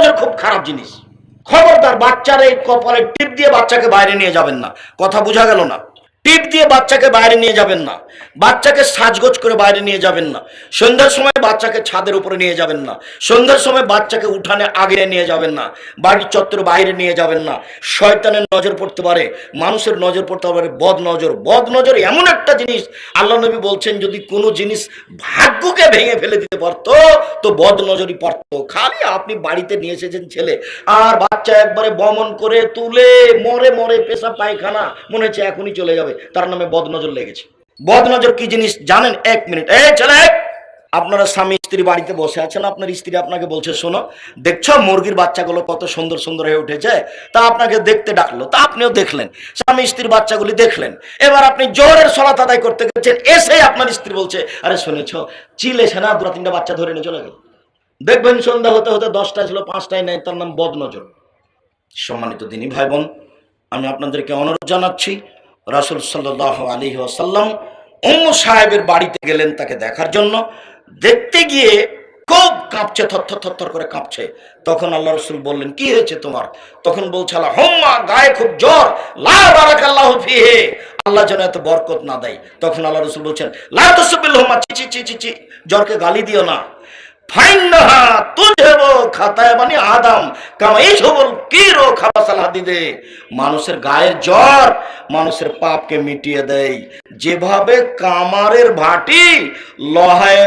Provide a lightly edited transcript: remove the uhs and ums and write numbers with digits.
নজর খুব খারাপ জিনিস। খবরদার বাচ্চার এই কপালে টিপ দিয়ে বাচ্চাকে বাইরে নিয়ে যাবেন না। কথা বোঝা গেল না? টিপ দিয়ে বাচ্চাকে বাইরে নিয়ে যাবেন না, বাচ্চাকে সাজগোজ করে বাইরে নিয়ে যাবেন না, সন্ধ্যার সময় বাচ্চাকে ছাদের উপরে নিয়ে যাবেন না, সন্ধ্যার সময় বাচ্চাকে উঠানে আগে নিয়ে যাবেন না, বাড়ির চত্বর বাইরে নিয়ে যাবেন না। শয়তানের নজর পড়তে পারে, মানুষের নজর পড়তে পারে, বদ নজর। বদ নজর এমন একটা জিনিস, আল্লাহ নবী বলছেন যদি কোনো জিনিস ভাগ্যকে ভেঙে ফেলে দিতে পারতো তো বদ নজরই পারতো। খালি আপনি বাড়িতে নিয়ে এসেছেন ছেলে, আর বাচ্চা একবারে বমন করে তুলে মরে মরে পেশাব পায়খানা, মনে হচ্ছে এখনই চলে যাবে, তার নামে বদনজর লেগেছে। বদনজর কি জিনিস জানেন? এক মিনিট, এই ছেলে, আপনারা স্বামী স্ত্রী বাড়িতে বসে আছেন, আপনার স্ত্রী আপনাকে বলছে শোনো, দেখছো মুরগির বাচ্চাগুলো কত সুন্দর সুন্দর হয়ে উঠেছে, তা আপনাকে দেখতে ডাকলো, তা আপনিও দেখলেন, স্বামী স্ত্রীর বাচ্চাগুলি দেখলেন। এবার আপনি জোহরের সালাত আদায় করতে গেছেন, এসে আপনার স্ত্রী বলছে আরে শুনেছো চিল এসে না দুটো তিনটা বাচ্চা ধরে নিয়ে চলে গেল। দেখবেন সন্ধ্যা হতে হতে 10টা ছিল 5টাই নাই, তার নাম বদনজর। সম্মানিত দিনী ভাই বোন, আমি আপনাদেরকে অনুরোধ জানাচ্ছি, রাসূল সাল্লাল্লাহু আলাইহি ওয়াসাল্লাম উম্মু সাহেবের বাড়িতে গেলেন তাকে দেখার জন্য। দেখতে গিয়ে খুব কাঁপছে, থরথর থরথর করে কাঁপছে। তখন আল্লাহ রাসূল বললেন কি হয়েছে তোমার? তখন বলছে আল্লাহুম্মা, গায়ে খুব জ্বর, লা বারাকাল্লাহু ফিহি, আল্লাহ যেন এত বরকত না দেয়। তখন আল্লাহ রাসূল বলছেন লা তুসবিলহুম্মা, চি চি চি চি, জ্বরকে গালি দিও না। ফাইন্নাহা তুযহিবু খাতায়া বানি আদম কামা ইয়াযহুবুল কিরু খাবাসাল হাদিদে, মানুষের গায়ের জ্বর মানুষের পাপকে মিটিয়ে দেয়, যেভাবে কামারের ভাটি লোহা এবং